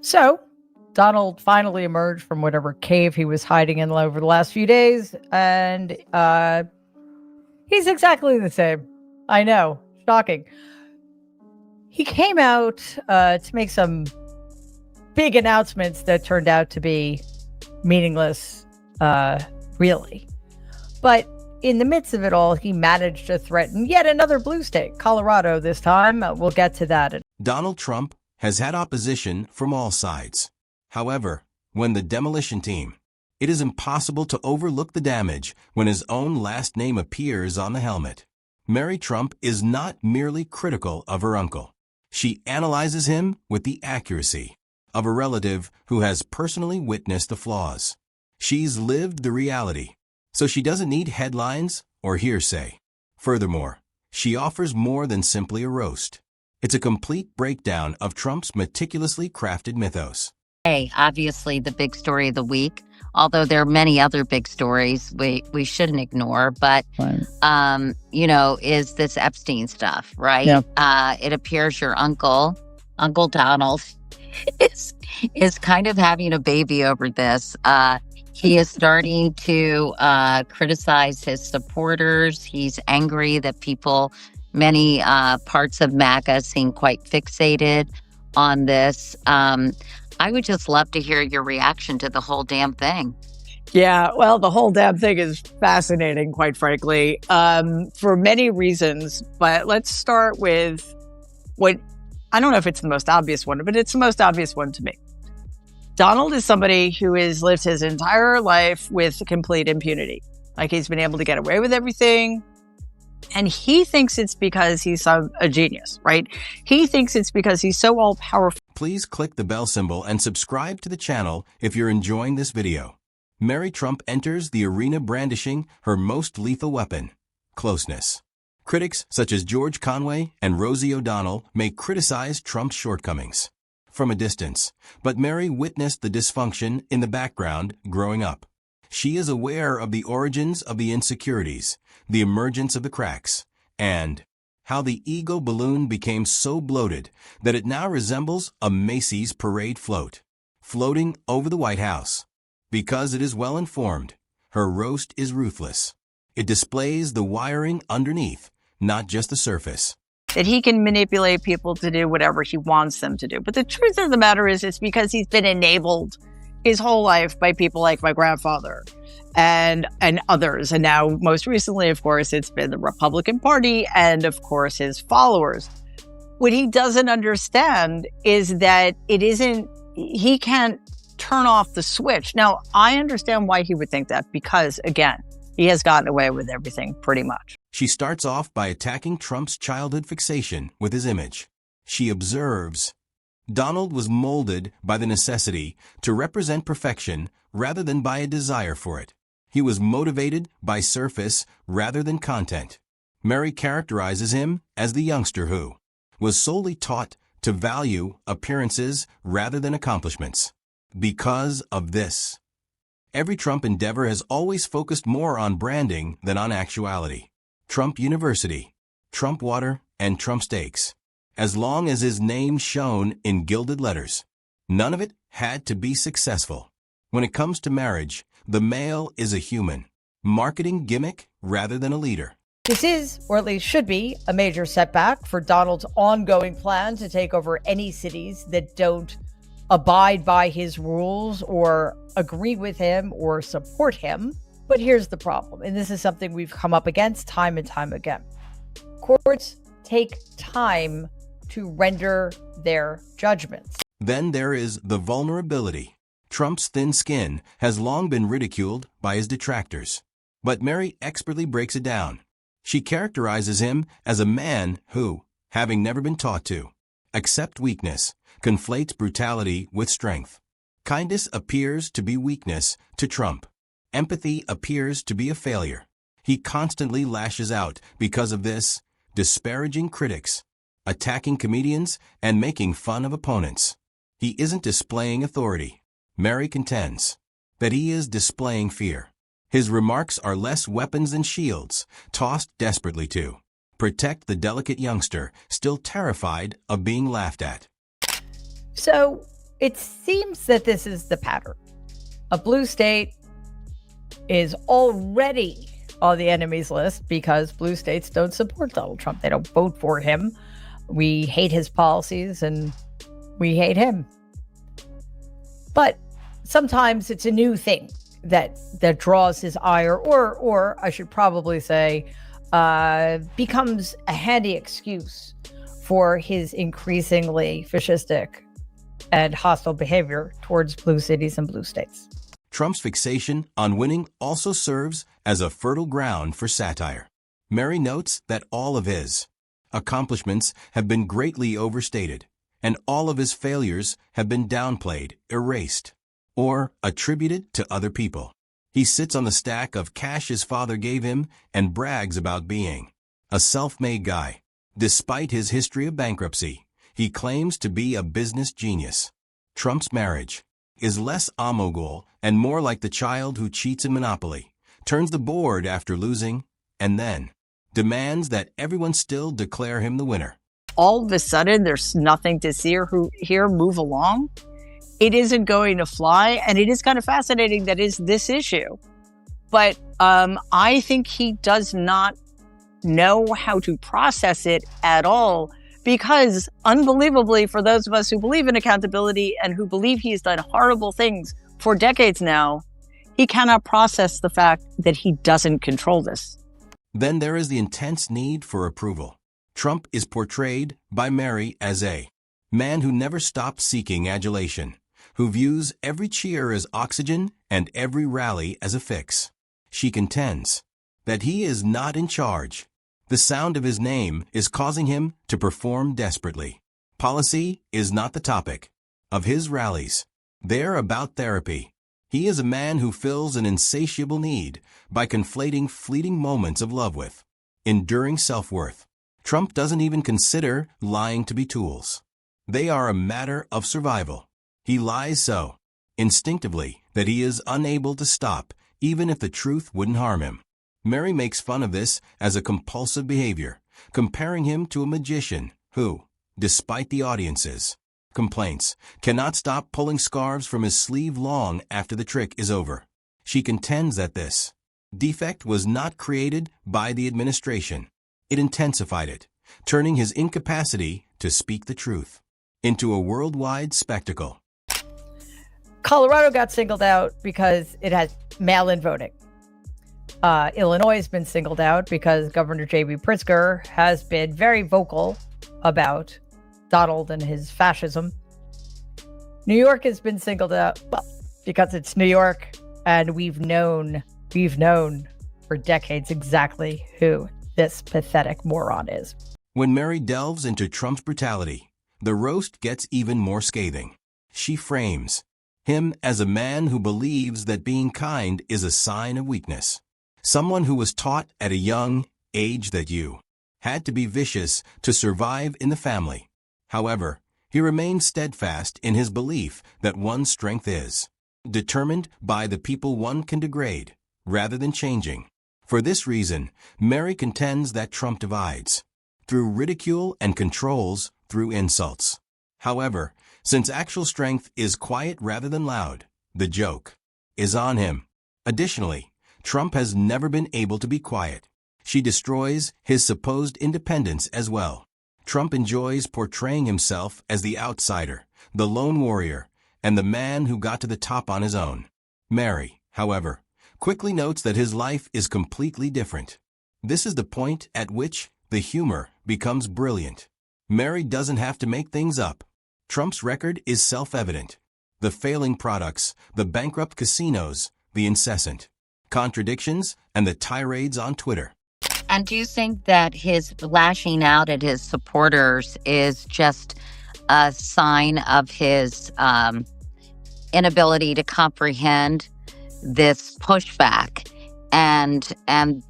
So, Donald finally emerged from whatever cave he was hiding in over the last few days, and he's exactly the same. I know, shocking. He came out to make some big announcements that turned out to be meaningless, really. But in the midst of it all, he managed to threaten yet another blue state, Colorado this time. We'll get to that. Donald Trump has had opposition from all sides. However, when the demolition team, it is impossible to overlook the damage when his own last name appears on the helmet. Mary Trump is not merely critical of her uncle. She analyzes him with the accuracy of a relative who has personally witnessed the flaws. She's lived the reality, so she doesn't need headlines or hearsay. Furthermore, she offers more than simply a roast. It's a complete breakdown of Trump's meticulously crafted mythos. Hey, obviously the big story of the week, although there are many other big stories we shouldn't ignore, but, is this Epstein stuff, right? Yeah. It appears your Uncle Donald, is kind of having a baby over this. He is starting to criticize his supporters. He's angry that many parts of MAGA seem quite fixated on this. I would just love to hear your reaction to the whole damn thing. Yeah, well, the whole damn thing is fascinating, quite frankly, for many reasons. But let's start with what I don't know if it's the most obvious one, but it's the most obvious one to me. Donald is somebody who has lived his entire life with complete impunity. Like, he's been able to get away with everything. And he thinks it's because he's a genius, right? He thinks it's because he's so all-powerful. Please click the bell symbol and subscribe to the channel if you're enjoying this video. Mary Trump enters the arena brandishing her most lethal weapon, closeness. Critics such as George Conway and Rosie O'Donnell may criticize Trump's shortcomings from a distance, but Mary witnessed the dysfunction in the background growing up. She is aware of the origins of the insecurities, the emergence of the cracks, and how the ego balloon became so bloated that it now resembles a Macy's parade float, floating over the White House. Because it is well-informed, her roast is ruthless. It displays the wiring underneath, not just the surface. That he can manipulate people to do whatever he wants them to do. But the truth of the matter is, it's because he's been enabled his whole life by people like my grandfather and others. And now, most recently, of course, it's been the Republican Party and, of course, his followers. What he doesn't understand is that he can't turn off the switch. Now, I understand why he would think that, because, again, he has gotten away with everything pretty much. She starts off by attacking Trump's childhood fixation with his image. She observes, Donald was molded by the necessity to represent perfection rather than by a desire for it. He was motivated by surface rather than content. Mary characterizes him as the youngster who was solely taught to value appearances rather than accomplishments. Because of this, every Trump endeavor has always focused more on branding than on actuality. Trump University, Trump Water, and Trump Steaks. As long as his name shone in gilded letters, none of it had to be successful. When it comes to marriage, the male is a human, marketing gimmick rather than a leader. This is, or at least should be, a major setback for Donald's ongoing plan to take over any cities that don't abide by his rules or agree with him or support him. But here's the problem, and this is something we've come up against time and time again. Courts take time to render their judgments. Then there is the vulnerability. Trump's thin skin has long been ridiculed by his detractors. But Mary expertly breaks it down. She characterizes him as a man who, having never been taught to accept weakness, conflates brutality with strength. Kindness appears to be weakness to Trump. Empathy appears to be a failure. He constantly lashes out because of this, disparaging critics, attacking comedians, and making fun of opponents. He isn't displaying authority. Mary contends that he is displaying fear. His remarks are less weapons than shields, tossed desperately to protect the delicate youngster still terrified of being laughed at. So it seems that this is the pattern. A blue state is already on the enemies list because blue states don't support Donald Trump. They don't vote for him. We hate his policies and we hate him. But sometimes it's a new thing that draws his ire, or I should probably say, becomes a handy excuse for his increasingly fascistic and hostile behavior towards blue cities and blue states. Trump's fixation on winning also serves as a fertile ground for satire. Mary notes that all of his accomplishments have been greatly overstated, and all of his failures have been downplayed, erased, or attributed to other people. He sits on the stack of cash his father gave him and brags about being a self-made guy. Despite his history of bankruptcy, he claims to be a business genius. Trump's marriage is less omogul and more like the child who cheats in Monopoly, turns the board after losing, and then demands that everyone still declare him the winner. All of a sudden, there's nothing to see or hear move along. It isn't going to fly, and it is kind of fascinating that is this issue. But I think he does not know how to process it at all, because unbelievably, for those of us who believe in accountability and who believe he's done horrible things for decades now, he cannot process the fact that he doesn't control this. Then there is the intense need for approval. Trump is portrayed by Mary as a man who never stops seeking adulation, who views every cheer as oxygen and every rally as a fix. She contends that he is not in charge. The sound of his name is causing him to perform desperately. Policy is not the topic of his rallies. They're about therapy. He is a man who fills an insatiable need by conflating fleeting moments of love with enduring self-worth. Trump doesn't even consider lying to be tools. They are a matter of survival. He lies so instinctively that he is unable to stop, even if the truth wouldn't harm him. Mary makes fun of this as a compulsive behavior, comparing him to a magician who, despite the audience's complaints, cannot stop pulling scarves from his sleeve long after the trick is over. She contends that this defect was not created by the administration. It intensified it, turning his incapacity to speak the truth into a worldwide spectacle. Colorado got singled out because it has mail-in voting. Illinois has been singled out because Governor J.B. Pritzker has been very vocal about Donald and his fascism. New York has been singled out, well, because it's New York, and we've known for decades exactly who this pathetic moron is. When Mary delves into Trump's brutality, the roast gets even more scathing. She frames him as a man who believes that being kind is a sign of weakness. Someone who was taught at a young age that you had to be vicious to survive in the family. However, he remains steadfast in his belief that one's strength is determined by the people one can degrade, rather than changing. For this reason, Mary contends that Trump divides through ridicule and controls through insults. However, since actual strength is quiet rather than loud, the joke is on him. Additionally, Trump has never been able to be quiet. She destroys his supposed independence as well. Trump enjoys portraying himself as the outsider, the lone warrior, and the man who got to the top on his own. Mary, however, quickly notes that his life is completely different. This is the point at which the humor becomes brilliant. Mary doesn't have to make things up. Trump's record is self-evident. The failing products, the bankrupt casinos, the incessant contradictions, and the tirades on Twitter. And do you think that his lashing out at his supporters is just a sign of his inability to comprehend this pushback, and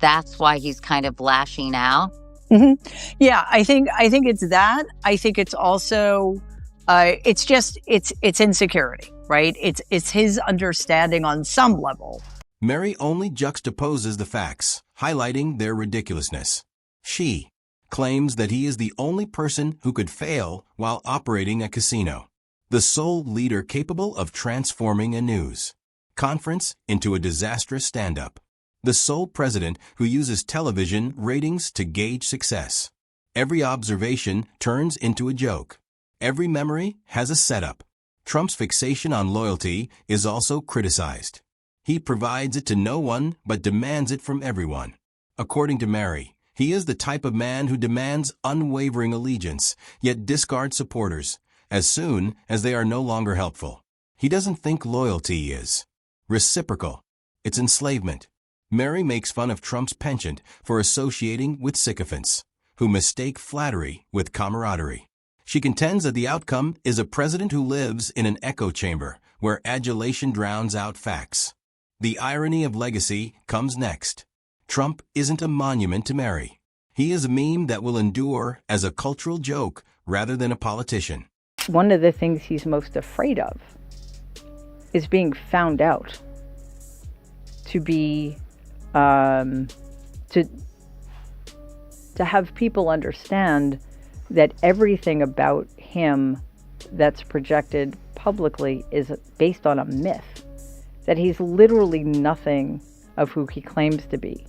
that's why he's kind of lashing out? Mm-hmm. Yeah, I think it's that. I think it's also it's insecurity, right? It's his understanding on some level. Mary only juxtaposes the facts, highlighting their ridiculousness. She claims that he is the only person who could fail while operating a casino. The sole leader capable of transforming a news conference into a disastrous stand-up. The sole president who uses television ratings to gauge success. Every observation turns into a joke. Every memory has a setup. Trump's fixation on loyalty is also criticized. He provides it to no one but demands it from everyone. According to Mary, he is the type of man who demands unwavering allegiance, yet discards supporters as soon as they are no longer helpful. He doesn't think loyalty is reciprocal. It's enslavement. Mary makes fun of Trump's penchant for associating with sycophants, who mistake flattery with camaraderie. She contends that the outcome is a president who lives in an echo chamber where adulation drowns out facts. The irony of legacy comes next. Trump isn't a monument to Mary. He is a meme that will endure as a cultural joke rather than a politician. One of the things he's most afraid of is being found out, to be to have people understand that everything about him that's projected publicly is based on a myth, that he's literally nothing of who he claims to be.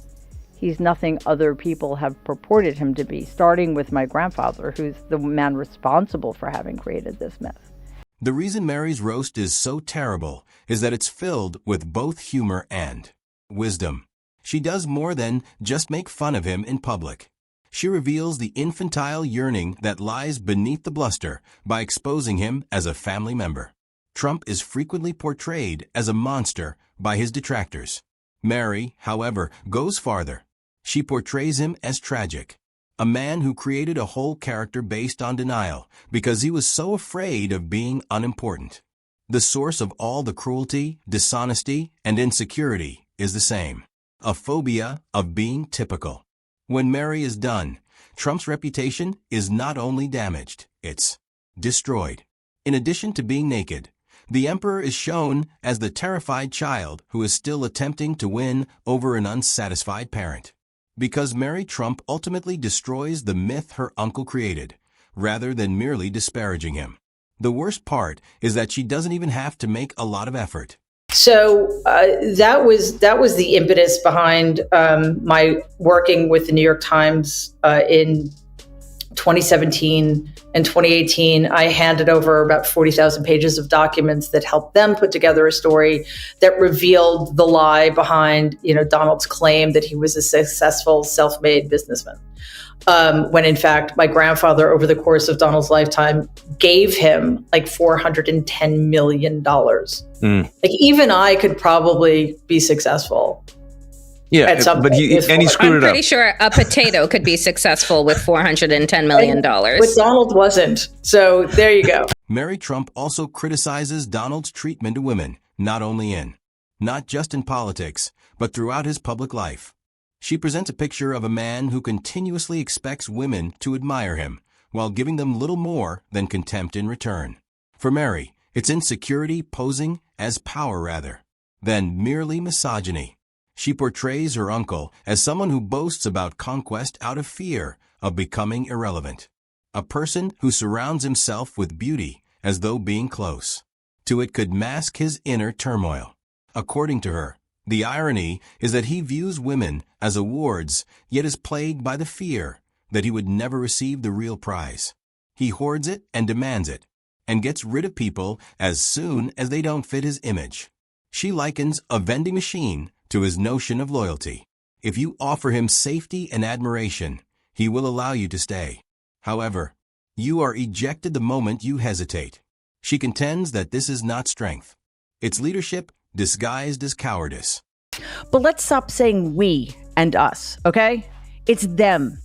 He's nothing other people have purported him to be, starting with my grandfather, who's the man responsible for having created this myth. The reason Mary's roast is so terrible is that it's filled with both humor and wisdom. She does more than just make fun of him in public. She reveals the infantile yearning that lies beneath the bluster by exposing him as a family member. Trump is frequently portrayed as a monster by his detractors. Mary, however, goes farther. She portrays him as tragic, a man who created a whole character based on denial because he was so afraid of being unimportant. The source of all the cruelty, dishonesty, and insecurity is the same: a phobia of being typical. When Mary is done, Trump's reputation is not only damaged, it's destroyed. In addition to being naked, the emperor is shown as the terrified child who is still attempting to win over an unsatisfied parent. Because Mary Trump ultimately destroys the myth her uncle created, rather than merely disparaging him. The worst part is that she doesn't even have to make a lot of effort. So that was the impetus behind my working with the New York Times in 2017 and 2018. I handed over about 40,000 pages of documents that helped them put together a story that revealed the lie behind, Donald's claim that he was a successful self-made businessman. When in fact, my grandfather, over the course of Donald's lifetime, gave him like $410 million. Like even I could probably be successful. Yeah, at some but point he screwed it I'm up. pretty sure a potato could be successful with $410 million. But Donald wasn't. So there you go. Mary Trump also criticizes Donald's treatment of women, not just in politics, but throughout his public life. She presents a picture of a man who continuously expects women to admire him, while giving them little more than contempt in return. For Mary, it's insecurity posing as power rather than merely misogyny. She portrays her uncle as someone who boasts about conquest out of fear of becoming irrelevant. A person who surrounds himself with beauty as though being close to it could mask his inner turmoil. According to her, the irony is that he views women as awards, yet is plagued by the fear that he would never receive the real prize. He hoards it and demands it, and gets rid of people as soon as they don't fit his image. She likens a vending machine to his notion of loyalty. If you offer him safety and admiration, he will allow you to stay. However, you are ejected the moment you hesitate. She contends that this is not strength. It's leadership disguised as cowardice. But let's stop saying we and us, okay? It's them.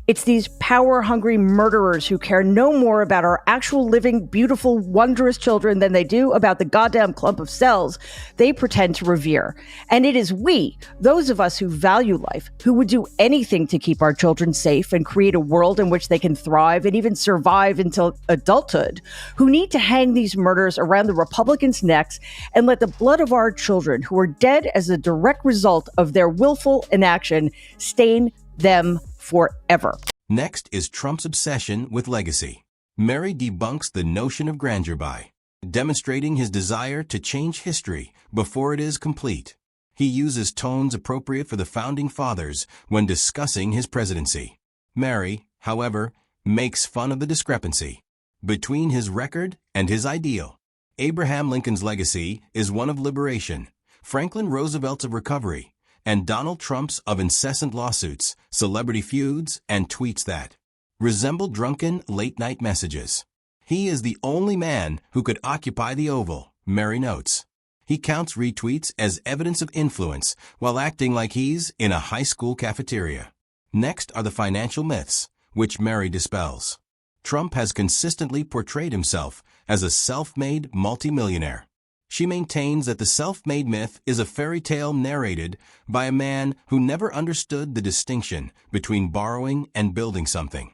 It's these power-hungry murderers who care no more about our actual living, beautiful, wondrous children than they do about the goddamn clump of cells they pretend to revere. And it is we, those of us who value life, who would do anything to keep our children safe and create a world in which they can thrive and even survive until adulthood, who need to hang these murders around the Republicans' necks and let the blood of our children, who are dead as a direct result of their willful inaction, stain them forever. Next is Trump's obsession with legacy. Mary debunks the notion of grandeur by demonstrating his desire to change history before it is complete. He uses tones appropriate for the Founding Fathers when discussing his presidency. Mary, however, makes fun of the discrepancy between his record and his ideal. Abraham Lincoln's legacy is one of liberation, Franklin Roosevelt's of recovery, and Donald Trump's of incessant lawsuits, celebrity feuds, and tweets that resemble drunken late-night messages. He is the only man who could occupy the Oval, Mary notes. He counts retweets as evidence of influence while acting like he's in a high school cafeteria. Next are the financial myths, which Mary dispels. Trump has consistently portrayed himself as a self-made multimillionaire. She maintains that the self-made myth is a fairy tale narrated by a man who never understood the distinction between borrowing and building something.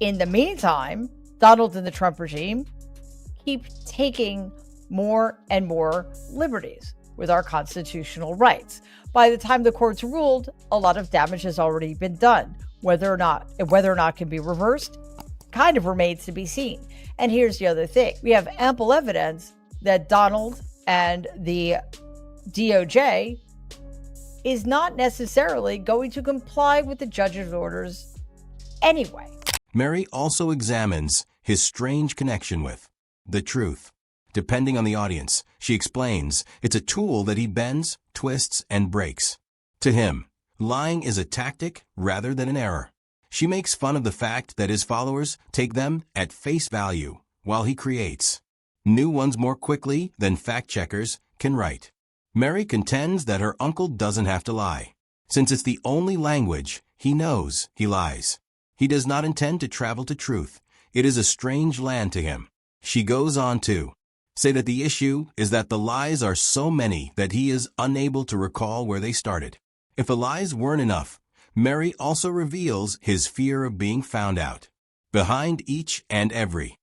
In the meantime, Donald and the Trump regime keep taking more and more liberties with our constitutional rights. By the time the courts ruled, a lot of damage has already been done. Whether or not it can be reversed kind of remains to be seen. And here's the other thing. We have ample evidence that Donald and the DOJ is not necessarily going to comply with the judge's orders anyway. Mary also examines his strange connection with the truth. Depending on the audience, she explains it's a tool that he bends, twists, and breaks. To him, lying is a tactic rather than an error. She makes fun of the fact that his followers take them at face value while he creates new ones more quickly than fact-checkers can write. Mary contends that her uncle doesn't have to lie, since it's the only language he knows he lies. He does not intend to travel to truth. It is a strange land to him. She goes on to say that the issue is that the lies are so many that he is unable to recall where they started. If the lies weren't enough, Mary also reveals his fear of being found out. Behind each and every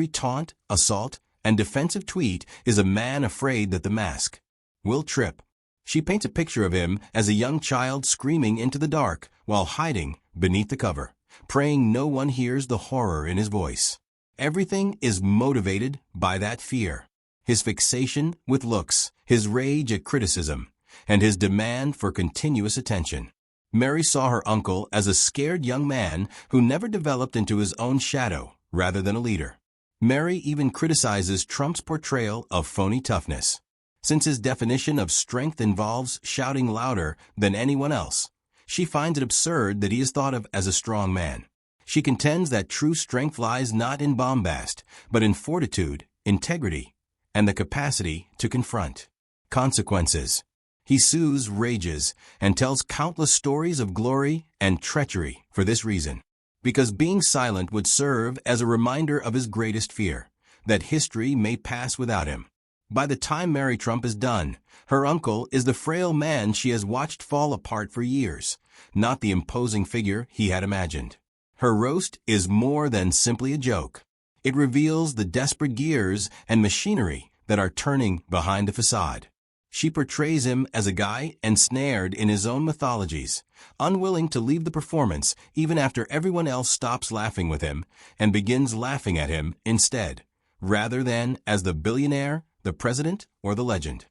taunt, assault, and defensive tweet is a man afraid that the mask will trip. She paints a picture of him as a young child screaming into the dark while hiding beneath the cover, praying no one hears the horror in his voice. Everything is motivated by that fear. His fixation with looks, his rage at criticism, and his demand for continuous attention. Mary saw her uncle as a scared young man who never developed into his own shadow rather than a leader. Mary even criticizes Trump's portrayal of phony toughness. Since his definition of strength involves shouting louder than anyone else, she finds it absurd that he is thought of as a strong man. She contends that true strength lies not in bombast, but in fortitude, integrity, and the capacity to confront consequences. He sues, rages, and tells countless stories of glory and treachery for this reason, because being silent would serve as a reminder of his greatest fear, that history may pass without him. By the time Mary Trump is done, her uncle is the frail man she has watched fall apart for years, not the imposing figure he had imagined. Her roast is more than simply a joke. It reveals the desperate gears and machinery that are turning behind the facade. She portrays him as a guy ensnared in his own mythologies, unwilling to leave the performance even after everyone else stops laughing with him and begins laughing at him instead, rather than as the billionaire, the president, or the legend.